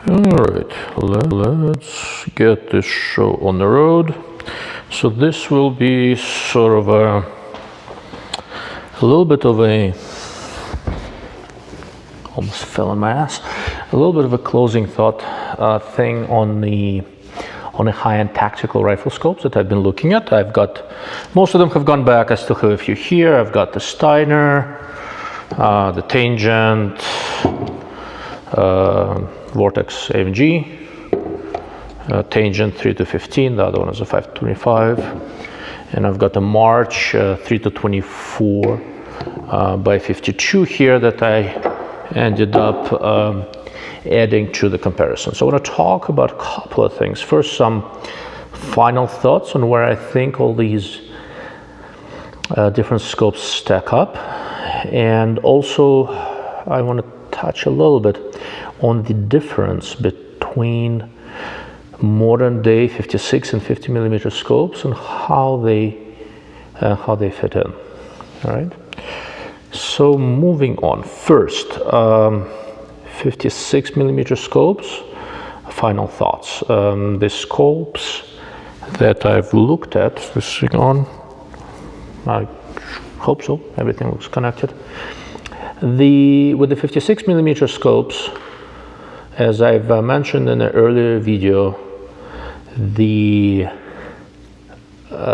Alright, let's get this show on the road. So this will be sort of a little bit of a, almost fell on my ass, a little bit of a closing thought thing on the high-end tactical rifle scopes that I've been looking at. I've got, most of them have gone back. I still have a few here. I've got the Steiner, the Tangent, Vortex AMG, Tangent 3-15, the other one is a 5-25, and I've got a March 3-24 by 52 here that I ended up adding to the comparison. So I want to talk about a couple of things. First, some final thoughts on where I think all these different scopes stack up, and also I want to touch a little bit on the difference between modern day 56 and 50 millimeter scopes and how they fit in. All right. So moving on. First, 56 millimeter scopes. Final thoughts. The scopes that I've looked at. This thing on. I hope so. Everything looks connected. With the 56 millimeter scopes, as I've mentioned in an earlier video, the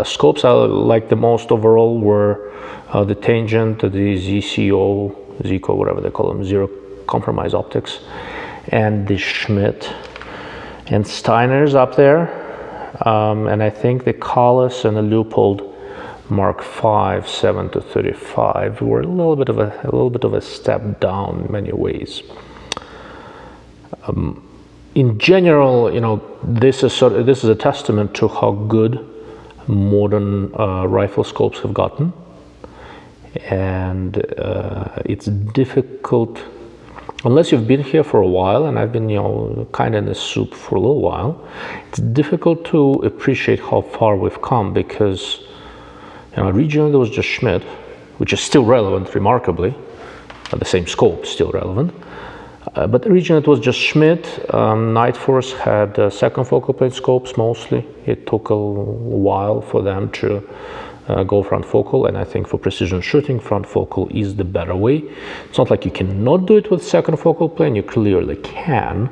scopes I liked the most overall were the Tangent, the ZCO, whatever they call them, zero compromise optics, and the Schmidt and Steiner's up there, and I think the Kahles and the Leupold Mark V 7-35 were a little bit of a step down in many ways. In general, you know, this is a testament to how good modern rifle scopes have gotten, and it's difficult unless you've been here for a while, and I've been, you know, kind of in this soup for a little while. It's difficult to appreciate how far we've come because, you know, originally there was just Schmidt, which is still relevant, remarkably, the same scope still relevant. But originally it was just Schmidt. Night Force had second focal plane scopes mostly. It took a while for them to go front focal, and I think for precision shooting, front focal is the better way. It's not like you cannot do it with second focal plane, you clearly can.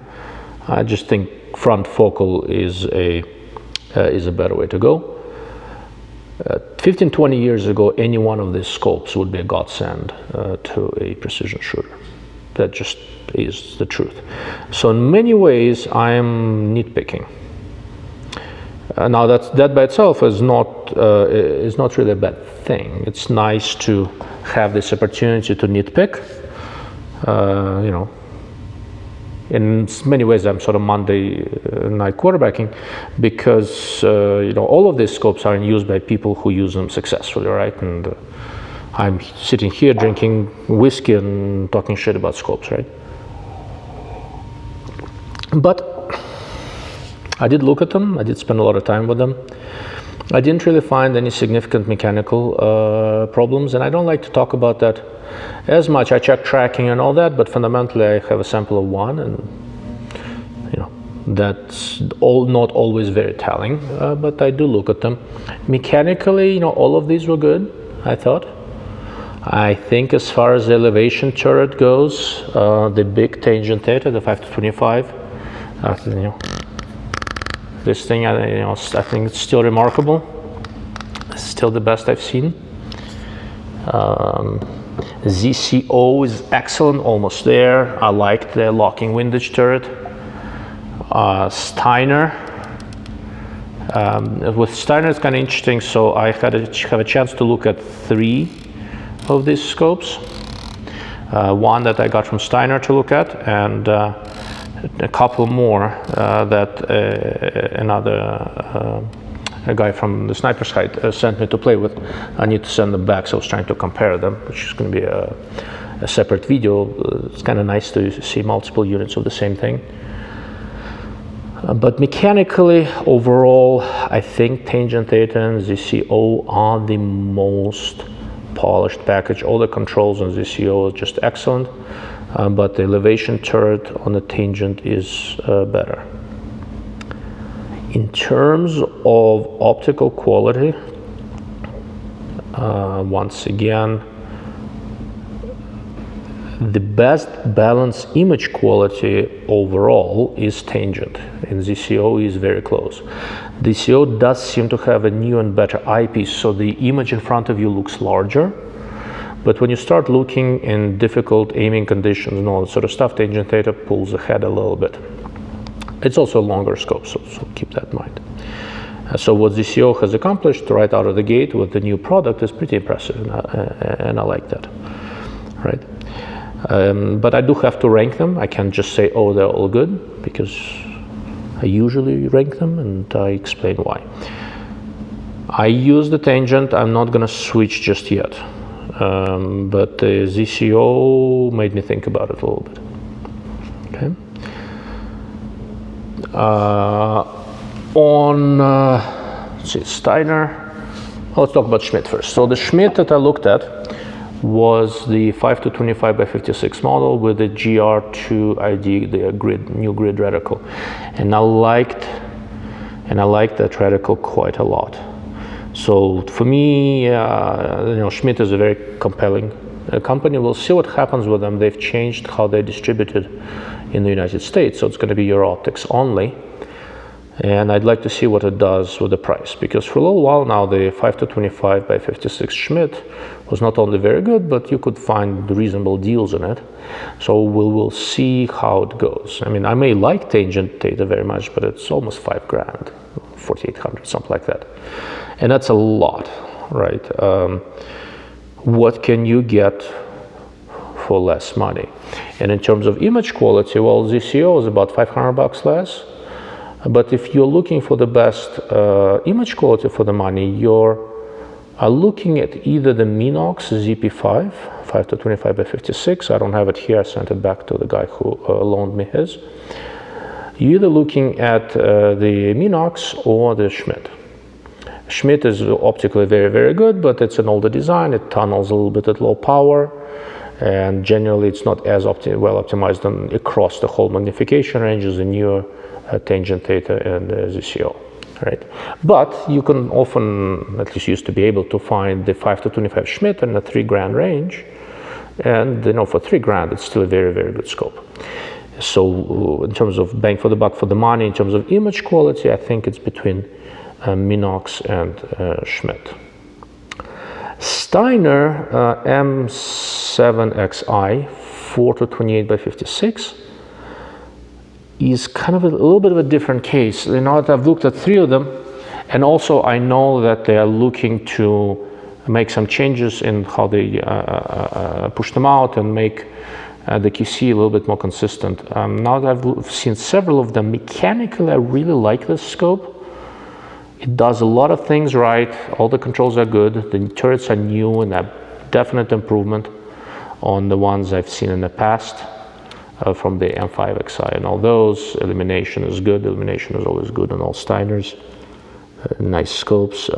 I just think front focal is a better way to go. 15-20 years ago, any one of these scopes would be a godsend to a precision shooter. That just is the truth. So in many ways, I'm nitpicking. Now that by itself is not really a bad thing. It's nice to have this opportunity to nitpick. You know, in many ways, I'm sort of Monday night quarterbacking because you know, all of these scopes are in use by people who use them successfully, right? And I'm sitting here drinking whiskey and talking shit about scopes, right? But I did look at them. I did spend a lot of time with them. I didn't really find any significant mechanical problems, and I don't like to talk about that as much. I check tracking and all that, but fundamentally I have a sample of one, and you know, that's not always very telling, but I do look at them. Mechanically, you know, all of these were good, I thought. I think as far as the elevation turret goes, the big Tangent Theta, the 5-25, you know, this thing, you know, I think it's still remarkable. It's still the best I've seen. ZCO is excellent, almost there. I liked the locking windage turret. Steiner. With Steiner, it's kind of interesting. So I have a chance to look at 3 of these scopes. One that I got from Steiner to look at, and a couple more that a guy from the sniper site sent me to play with. I need to send them back, so I was trying to compare them, which is going to be a separate video. It's kind of nice to see multiple units of the same thing. But mechanically, overall, I think Tangent Theta and ZCO are the most polished package. All the controls on ZCO are just excellent. but the elevation turret on the tangent is better. In terms of optical quality, once again, the best balanced image quality overall is tangent, and ZCO is very close. DCO does seem to have a new and better eyepiece, so the image in front of you looks larger. But when you start looking in difficult aiming conditions and all that sort of stuff, tangent Theta pulls ahead a little bit. It's also a longer scope, so keep that in mind. So what ZCO has accomplished right out of the gate with the new product is pretty impressive, and I like that, right? But I do have to rank them. I can't just say, oh, they're all good, because I usually rank them, and I explain why. I use the tangent. I'm not going to switch just yet. But the ZCO made me think about it a little bit. Okay. Steiner. Let's talk about Schmidt first. So the Schmidt that I looked at was the 5-25x56 model with the GR2 ID, the new grid reticle, and I liked that reticle quite a lot. So for me, Schmidt is a very compelling company. We'll see what happens with them. They've changed how they're distributed in the United States, so it's going to be Euro optics only. And I'd like to see what it does with the price, because for a little while now, the 5-25x56 Schmidt was not only very good, but you could find reasonable deals in it. So we'll see how it goes. I mean, I may like tangent Theta very much, but it's almost $5,000, 4,800, something like that. And that's a lot, right? What can you get for less money? And in terms of image quality, well, ZCO is about $500 less. But if you're looking for the best image quality for the money, you're looking at either the Minox ZP5, 5-25x56. I don't have it here. I sent it back to the guy who loaned me his. You're either looking at the Minox or the Schmidt. Schmidt is optically very, very good, but it's an older design. It tunnels a little bit at low power, and generally it's not as well optimized across the whole magnification range as the newer tangent Theta and ZCO, right? But you can often, at least used to be able to find the 5-25 Schmidt in the $3,000 range, and for $3,000 it's still a very, very good scope. So in terms of bang for the buck for the money, in terms of image quality, I think it's between Minox and Schmidt. Steiner M7XI 4-28x56 is kind of a little bit of a different case. I've looked at 3 of them, and also I know that they are looking to make some changes in how they push them out and make the QC a little bit more consistent. Now that I've seen several of them, mechanically I really like this scope. It does a lot of things right. All the controls are good. The turrets are new and a definite improvement on the ones I've seen in the past. From the M5XI and all those. Illumination is good. Illumination is always good on all Steiners. Nice scopes.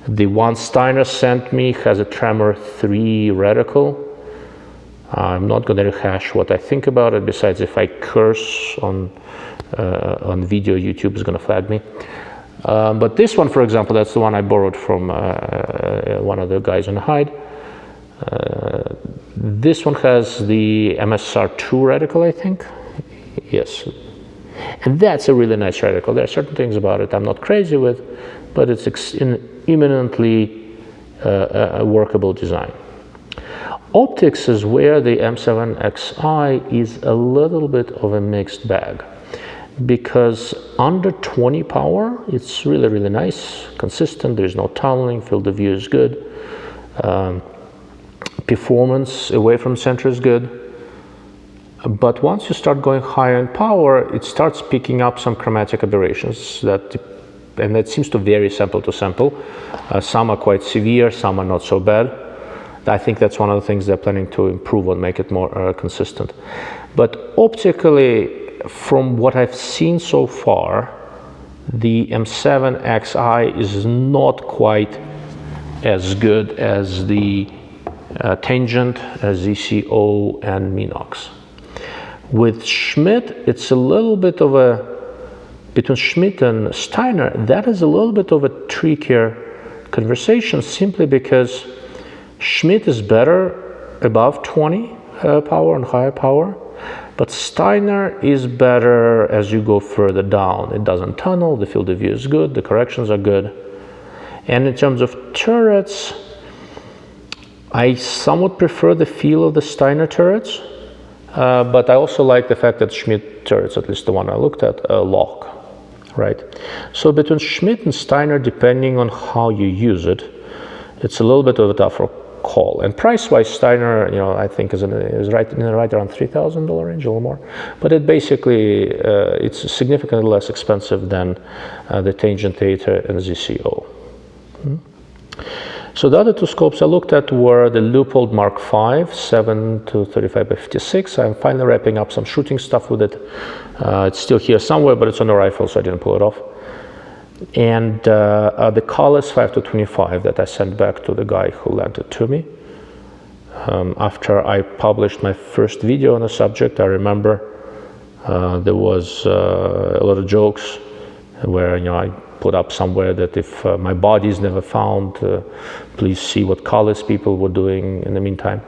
The one Steiner sent me has a Tremor 3 reticle. I'm not going to rehash what I think about it. Besides, if I curse on video, YouTube is going to flag me. But this one, for example, that's the one I borrowed from one of the guys on Hyde. This one has the MSR2 reticle, I think. Yes. And that's a really nice reticle. There are certain things about it I'm not crazy with, but it's eminently a workable design. Optics is where the M7XI is a little bit of a mixed bag, because under 20 power, it's really, really nice, consistent. There's no tunneling, field of view is good. Performance away from center is good, but once you start going higher in power, it starts picking up some chromatic aberrations and that seems to vary sample to sample. Some are quite severe, some are not so bad. I think that's one of the things they're planning to improve on, make it more consistent. But optically, from what I've seen so far, the M7XI is not quite as good as the Tangent, ZCO, and Minox. With Schmidt, it's a little bit of a, between Schmidt and Steiner, that is a little bit of a trickier conversation, simply because Schmidt is better above 20 power and higher power, but Steiner is better as you go further down. It doesn't tunnel, the field of view is good, the corrections are good. And in terms of turrets, I somewhat prefer the feel of the Steiner turrets, but I also like the fact that Schmidt turrets, at least the one I looked at, lock, right? So between Schmidt and Steiner, depending on how you use it, it's a little bit of a tougher call. And price-wise, Steiner, you know, I think is right around $3,000 range, a little more. But it basically, it's significantly less expensive than the Tangent, Theta, and ZCO. So the other two scopes I looked at were the Leupold Mark V, 7 to 35 by 56. I'm finally wrapping up some shooting stuff with it. It's still here somewhere, but it's on the rifle, so I didn't pull it off. And the Kahles 5 to 25 that I sent back to the guy who lent it to me. After I published my first video on the subject, I remember there was a lot of jokes where, you know, I put up somewhere that if my body is never found, please see what Kahles people were doing in the meantime.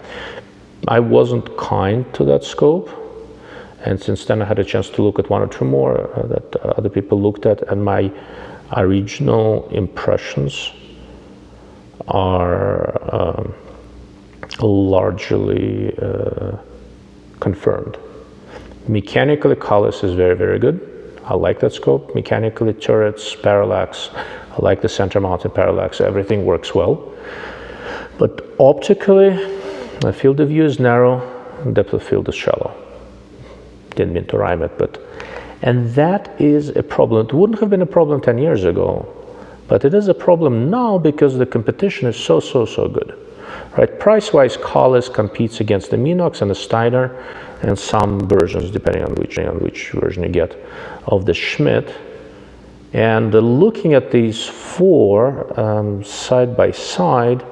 I wasn't kind to that scope, and since then I had a chance to look at one or two more that other people looked at, and my original impressions are largely confirmed. Mechanically, Kahles is very, very good. I like that scope. Mechanically, turrets, parallax, I like the center mounted parallax, everything works well. But optically, the field of view is narrow, depth of field is shallow. Didn't mean to rhyme it, but, and that is a problem. It wouldn't have been a problem 10 years ago, but it is a problem now because the competition is so good. Right? Price-wise, Kahles competes against the Minox and the Steiner, and some versions, depending on which version you get, of the Schmidt. And looking at these four side by side,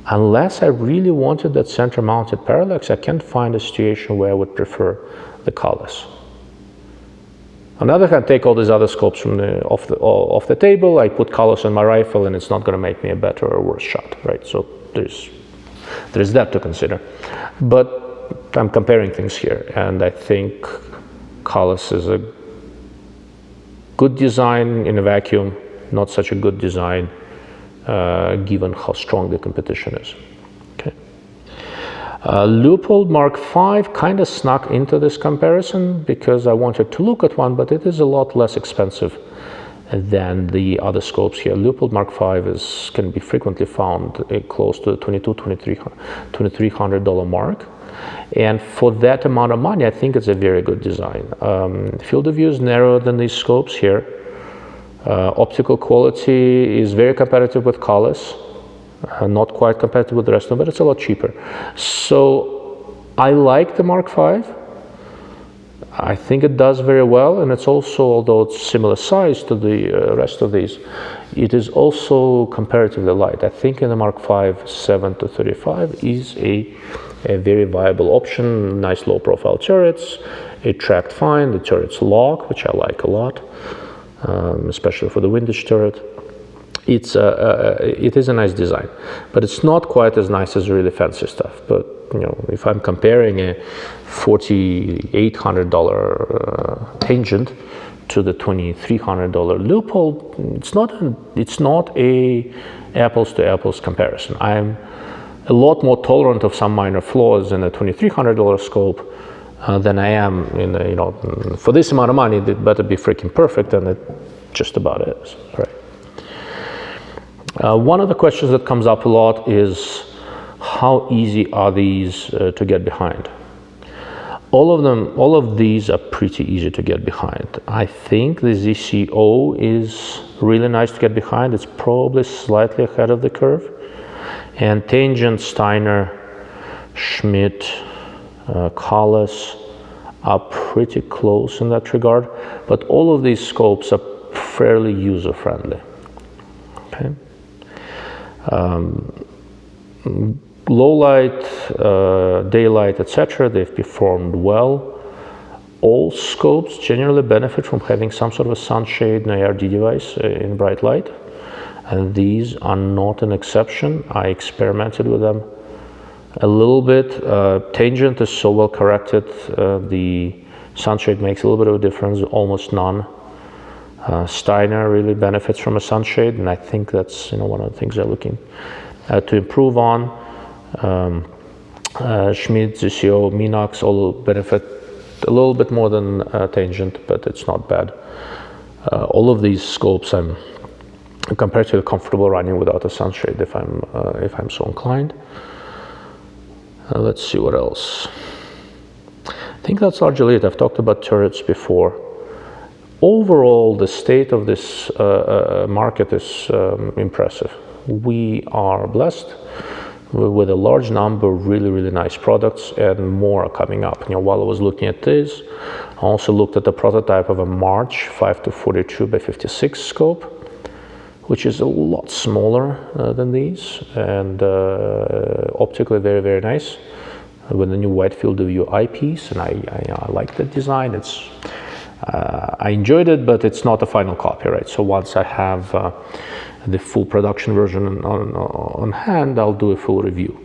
unless I really wanted that center-mounted parallax, I can't find a situation where I would prefer the Kahles. On the other hand, take all these other scopes from off the table. I put Kahles on my rifle, and it's not going to make me a better or worse shot, right? So there's that to consider. But I'm comparing things here, and I think Kahles is a good design in a vacuum, not such a good design given how strong the competition is. Okay. Leupold Mark V kind of snuck into this comparison because I wanted to look at one, but it is a lot less expensive than the other scopes here. Leupold Mark V can be frequently found close to the $2,300 mark. And for that amount of money, I think it's a very good design. Field of view is narrower than these scopes here. Optical quality is very competitive with Kahles. Not quite competitive with the rest of them, but it's a lot cheaper. So I like the Mark V. I think it does very well, and it's also, although it's similar size to the rest of these, it is also comparatively light. I think in the Mark V 7 to 35 is a very viable option. Nice low profile turrets, it tracked fine, the turrets lock, which I like a lot, especially for the windage turret. It is a nice design, but it's not quite as nice as really fancy stuff. But you know, if I'm comparing a $4,800 Tangent to the $2,300 Leupold, it's not a apples to apples comparison. I'm a lot more tolerant of some minor flaws in a $2,300 scope than I am in a, you know, for this amount of money it better be freaking perfect, and it just about is, right? One of the questions that comes up a lot is how easy are these to get behind? All of these are pretty easy to get behind. I think the ZCO is really nice to get behind. It's probably slightly ahead of the curve. And Tangent, Steiner, Schmidt, Kahles are pretty close in that regard. But all of these scopes are fairly user-friendly. Okay. low light, daylight, etc., they've performed well. All scopes generally benefit from having some sort of a sunshade and ARD device in bright light, and these are not an exception. I experimented with them a little bit. Tangent is so well corrected, the sunshade makes a little bit of a difference, almost none. Steiner really benefits from a sunshade, and I think that's one of the things they're looking to improve on. Schmidt, DLO, Minox all benefit a little bit more than Tangent, but it's not bad. All of these scopes I'm comparatively comfortable running without a sunshade if I'm so inclined. Let's see what else. I think that's largely it. I've talked about turrets before. Overall, the state of this market is impressive. We are blessed with a large number of really nice products, and more are coming up. While I was looking at this, I also looked at the prototype of a March 5-42 by 56 scope, which is a lot smaller than these, and optically very nice, with the new wide field of view eyepiece, and I like the design. It's I enjoyed it, but it's not a final copy, right? So once I have the full production version on hand, I'll do a full review.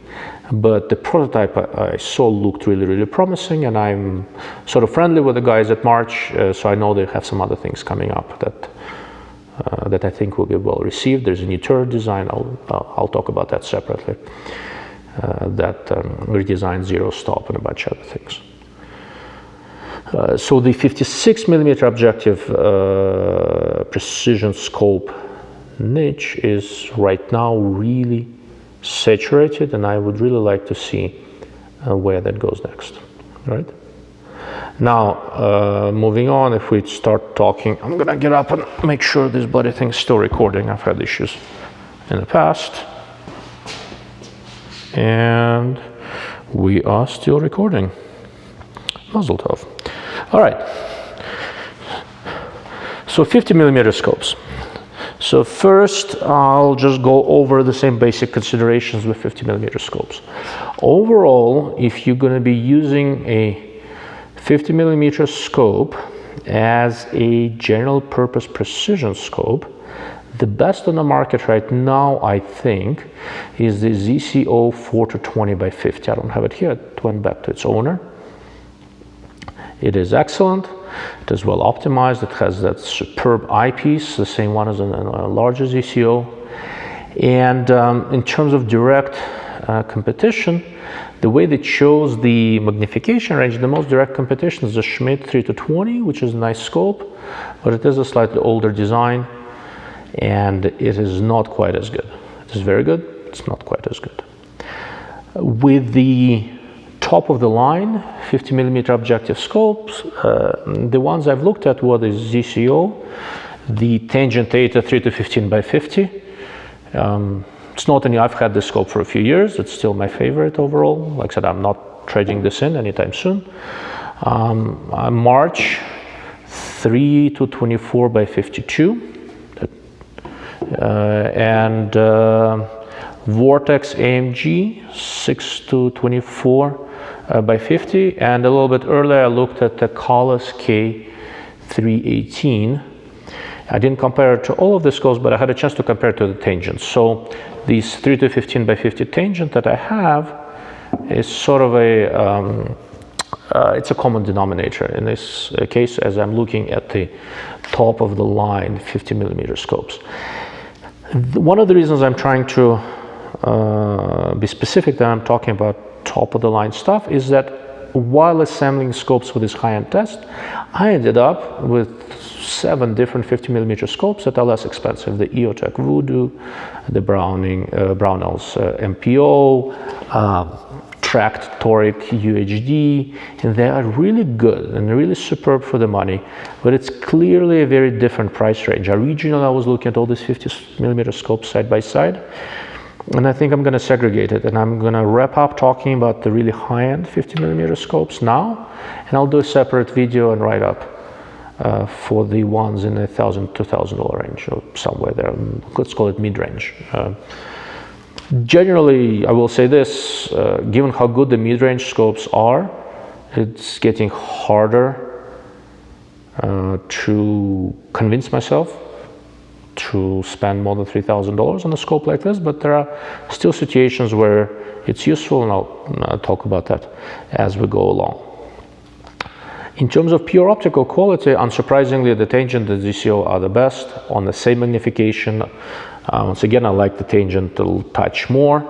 But the prototype I saw looked really promising, and I'm sort of friendly with the guys at March, so I know they have some other things coming up that I think will be well received. There's a new turret design. I'll talk about that separately. That redesigned zero stop and a bunch of other things. So the 56mm objective precision scope niche is right now really saturated, and I would really like to see where that goes next. Right? Now, moving on, if we start talking, I'm gonna get up and make sure this bloody thing's still recording. I've had issues in the past. And we are still recording. Mazel tov. All right. So 50mm scopes. So first, I'll just go over the same basic considerations with 50mm scopes. Overall, if you're going to be using a 50mm scope as a general purpose precision scope, the best on the market right now, I think, is the ZCO 4-20 by 50. I don't have it here. It went back to its owner. It is excellent. It is well optimized. It has that superb eyepiece, the same one as a larger ZCO. And in terms of direct competition, the way they chose the magnification range, the most direct competition is the Schmidt 3-20, which is a nice scope, but it is a slightly older design, and it is not quite as good. It is very good. It's not quite as good. With the top of the line 50mm objective scopes, the ones I've looked at were the ZCO, the Tangent Theta 3-15 by 50. It's not any, I've had this scope for a few years. It's still my favorite overall. Like I said, I'm not trading this in anytime soon. March 3-24 by 52. And Vortex AMG 6-24 by 50, and a little bit earlier I looked at the Kahles K318. I didn't compare it to all of the scopes, but I had a chance to compare it to the Tangent. So these 3-15 by 50 Tangent that I have is sort of a it's a common denominator in this case, as I'm looking at the top of the line 50mm scopes. One of the reasons I'm trying to be specific that I'm talking about top of the line stuff is that while assembling scopes for this high-end test, I ended up with 7 different 50mm scopes that are less expensive: the EOTech Voodoo, the Brownell's MPO, tracked toric UHD, and they are really good and really superb for the money, but it's clearly a very different price range. Originally, I was looking at all these 50mm scopes side by side, and I think I'm going to segregate it, and I'm going to wrap up talking about the really high-end 50mm scopes now, and I'll do a separate video and write-up for the ones in the $1,000 to $2,000 range, or somewhere there. Let's call it mid-range. Generally, I will say this, given how good the mid-range scopes are, it's getting harder to convince myself to spend more than $3,000 on a scope like this, but there are still situations where it's useful, and I'll talk about that as we go along. In terms of pure optical quality, unsurprisingly, the Tangent and ZCO are the best on the same magnification. Once again, I like the Tangent a touch more,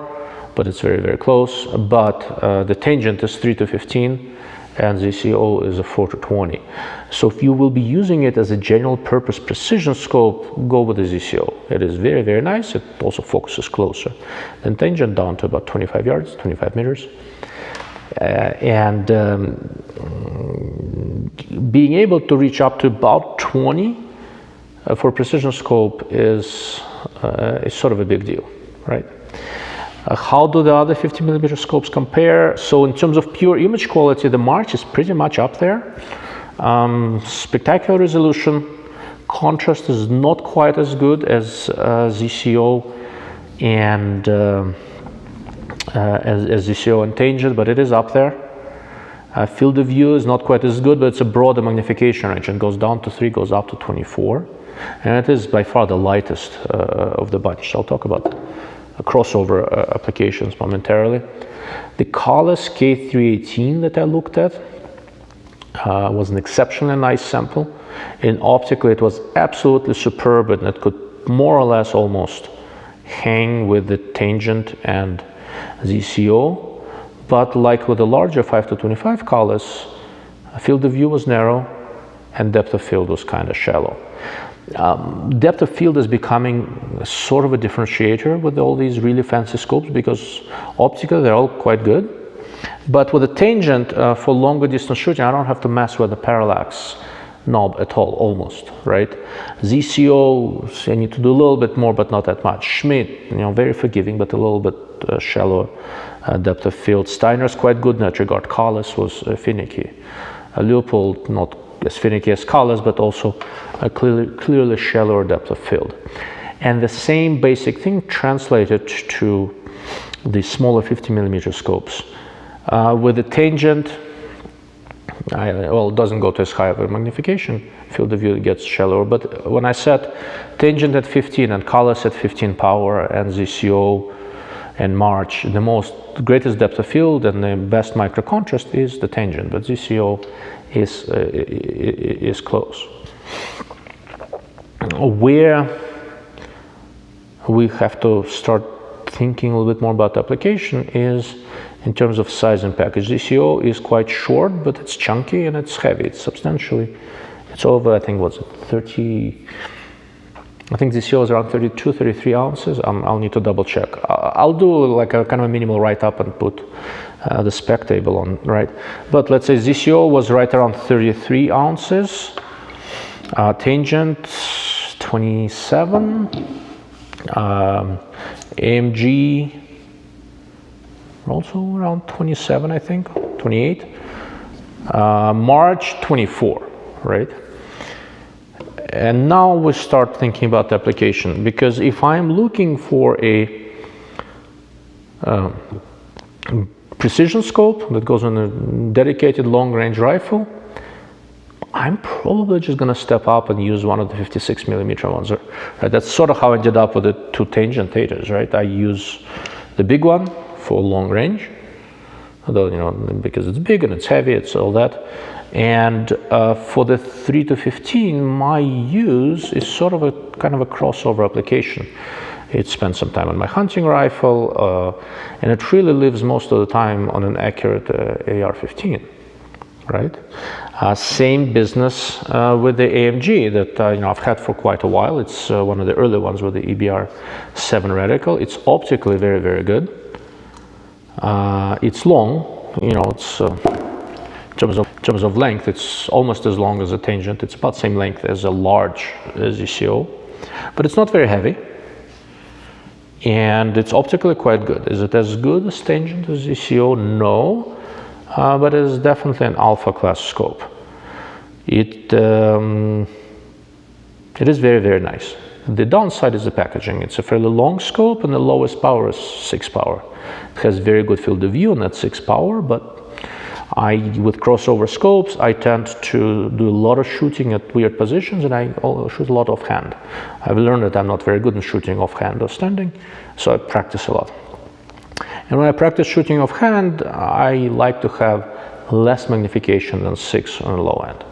but it's very, very close. But the Tangent is 3:15 and ZCO is a 4:20. So if you will be using it as a general purpose precision scope, go with the ZCO. It is very, very nice. It also focuses closer than Tangent, down to about 25 yards, 25 meters. Being able to reach up to about 20 for precision scope is sort of a big deal, right? How do the other 50mm scopes compare? So in terms of pure image quality, the March is pretty much up there. Spectacular resolution, contrast is not quite as good as ZCO and as ZCO and Tangent, but it is up there. Field of view is not quite as good, but it's a broader magnification range. It goes down to 3, goes up to 24, and it is by far the lightest of the bunch. I'll talk about crossover applications momentarily. The Kahles K318 that I looked at was an exceptionally nice sample. In optically, it was absolutely superb, and it could more or less almost hang with the Tangent and ZCO. But like with the larger 5-25 Kahles, field of view was narrow and depth of field was kind of shallow. Depth of field is becoming sort of a differentiator with all these really fancy scopes, because optically they're all quite good. But with a Tangent, for longer distance shooting, I don't have to mess with the parallax knob at all, almost, right? ZCO, I need to do a little bit more, but not that much. Schmidt, very forgiving, but a little bit shallower depth of field. Steiner's quite good in that regard. Kahles was finicky. Leupold, not as finicky as Kahles, but also a clearly shallower depth of field. And the same basic thing translated to the smaller 50mm scopes. With the Tangent, well, it doesn't go to as high of a magnification. Field of view gets shallower. But when I set Tangent at 15 and Kahles at 15 power and ZCO and March, the greatest depth of field and the best micro contrast is the Tangent, but ZCO is close. Where we have to start thinking a little bit more about the application is in terms of size and package. ZCO is quite short, but it's chunky and it's heavy. It's substantially, it's over, I think, what's it, 30, I think ZCO is around 32, 33 ounces. I'll need to double check. I'll do like a kind of a minimal write-up and put the spec table on, right? But let's say ZCO was right around 33 ounces. Tangent, 27. AMG, also around 27, I think, 28. March, 24, right? And now we start thinking about the application, because if I'm looking for a precision scope that goes on a dedicated long-range rifle, I'm probably just going to step up and use one of the 56mm ones. Right? That's sort of how I ended up with the two Tangent Thetas, right? I use the big one for long range, although, because it's big and it's heavy, it's all that. And for the 3-15, my use is sort of a kind of a crossover application. It spends some time on my hunting rifle, and it really lives most of the time on an accurate AR-15, right? Same business with the AMG that I've had for quite a while. It's one of the early ones with the EBR-7 reticle. It's optically very, very good. It's long, it's in terms of length, it's almost as long as a Tangent. It's about the same length as a large ZCO, but it's not very heavy. And it's optically quite good. Is it as good as Tangent as ZCO? No, but it is definitely an alpha class scope. It is very, very nice. The downside is the packaging. It's a fairly long scope, and the lowest power is 6 power. It has very good field of view on that 6 power, but with crossover scopes, I tend to do a lot of shooting at weird positions, and I shoot a lot offhand. I've learned that I'm not very good in shooting offhand or standing, so I practice a lot. And when I practice shooting offhand, I like to have less magnification than 6 on the low end,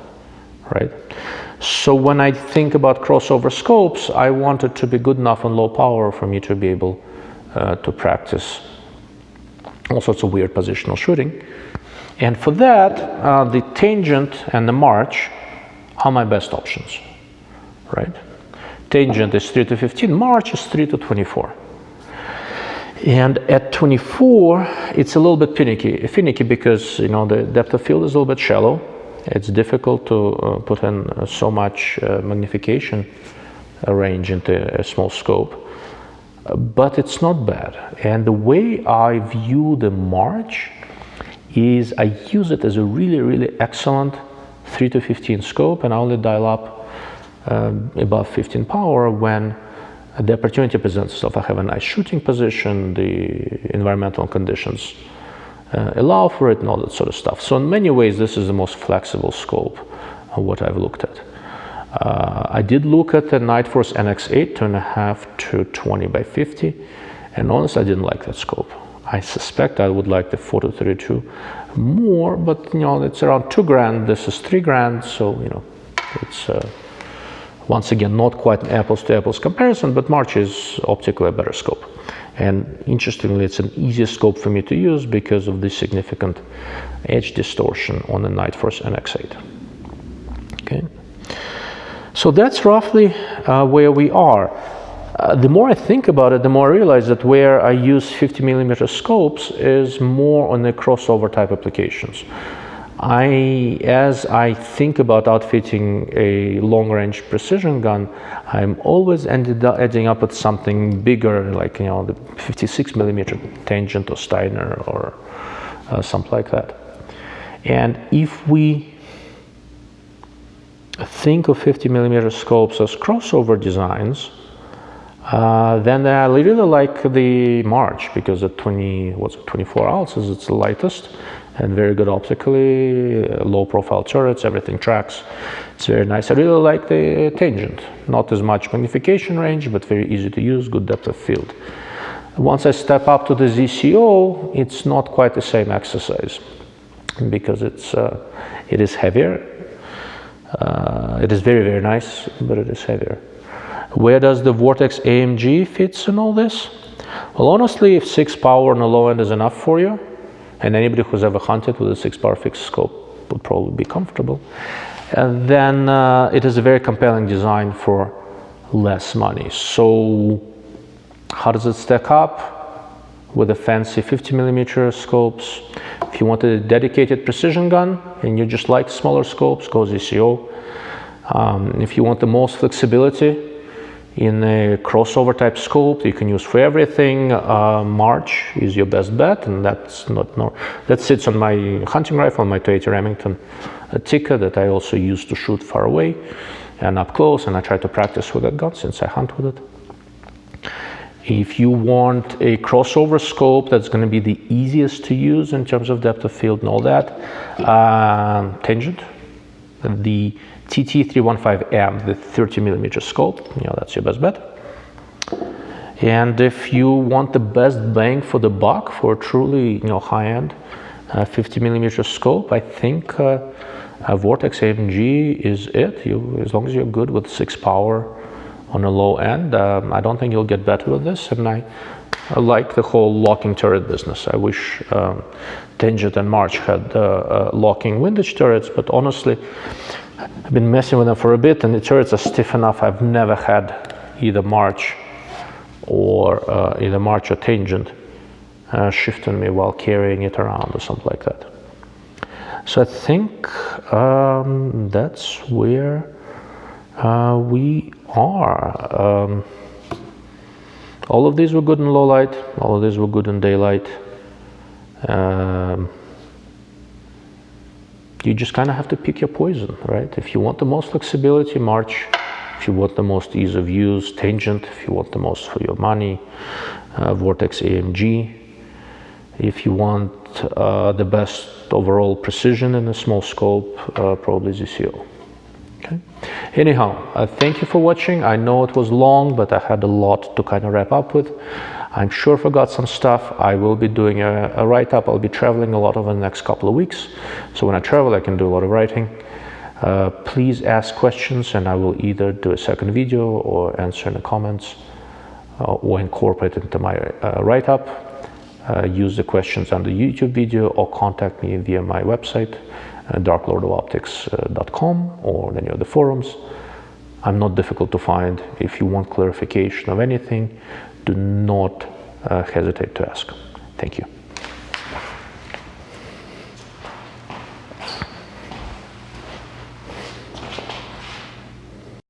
right? So when I think about crossover scopes, I want it to be good enough on low power for me to be able to practice all sorts of weird positional shooting. And for that, the tangent and the march are my best options, right? Tangent is 3 to 15, march is 3 to 24. And at 24, it's a little bit finicky because, you know, the depth of field is a little bit shallow. It's difficult to put in so much magnification range into a small scope, but it's not bad. And the way I view the march is I use it as a really excellent 3 to 15 scope, and I only dial up above 15 power when the opportunity presents itself. I have a nice shooting position, the environmental conditions allow for it, and all that sort of stuff. So in many ways, this is the most flexible scope of what I've looked at. I did look at the Nightforce NX8 2.5 to 20 by 50, and honestly, I didn't like that scope. I suspect I would like the 4 to 32 more, but you know, it's around $2,000. This is $3,000, so you know, it's once again not quite an apples to apples comparison, but March is optically a better scope. And interestingly, it's an easier scope for me to use because of the significant edge distortion on the Nightforce NX8. Okay, so that's roughly where we are. The more I think about it, the more I realize that where I use 50mm scopes is more on the crossover type applications. As I think about outfitting a long-range precision gun, I'm always ending up with something bigger, like, you know, the 56mm Tangent or Steiner or something like that. And if we think of 50mm scopes as crossover designs, then I really like the March because at 24 ounces, it's the lightest and very good optically, low profile turrets, everything tracks. It's very nice. I really like the Tangent. Not as much magnification range, but very easy to use, good depth of field. Once I step up to the ZCO, it's not quite the same exercise because it is heavier. It is very nice, but it is heavier. Where does the Vortex AMG fits in all this? Well, honestly, if 6 power on the low end is enough for you, and anybody who's ever hunted with a 6 power fixed scope would probably be comfortable, and then it is a very compelling design for less money. So how does it stack up with the fancy 50mm scopes? If you want a dedicated precision gun and you just like smaller scopes, go ZCO. If you want the most flexibility in a crossover type scope you can use for everything, March is your best bet, and that sits on my hunting rifle, my Theta Remington Theta that I also use to shoot far away and up close, and I try to practice with that gun since I hunt with it. If you want a crossover scope that's going to be the easiest to use in terms of depth of field and all that, Tangent, the TT315M, the 30mm scope, you know, that's your best bet. And if you want the best bang for the buck for a truly, you know, high-end 50mm scope, I think a Vortex AMG is it. As long as you're good with 6 power on the low end, I don't think you'll get better with this. And I like the whole locking turret business. I wish Tangent and March had locking windage turrets, but honestly, I've been messing with them for a bit, and the turrets are stiff enough. I've never had either March or Tangent shift on me while carrying it around or something like that. So I think that's where we are. All of these were good in low light. All of these were good in daylight. You just kind of have to pick your poison, right? If you want the most flexibility, March If you want the most ease of use, tangent. If you want the most for your money, Vortex AMG. If you want the best overall precision in a small scope, probably ZCO. Okay. Anyhow, thank you for watching. I know it was long, but I had a lot to kind of wrap up with. I'm sure I forgot some stuff. I will be doing a write-up. I'll be traveling a lot over the next couple of weeks. So when I travel, I can do a lot of writing. Please ask questions, and I will either do a second video or answer in the comments or incorporate it into my write-up. Use the questions on the YouTube video or contact me via my website, darklordofoptics.com, or any of the forums. I'm not difficult to find. If you want clarification of anything, do not hesitate to ask. Thank you.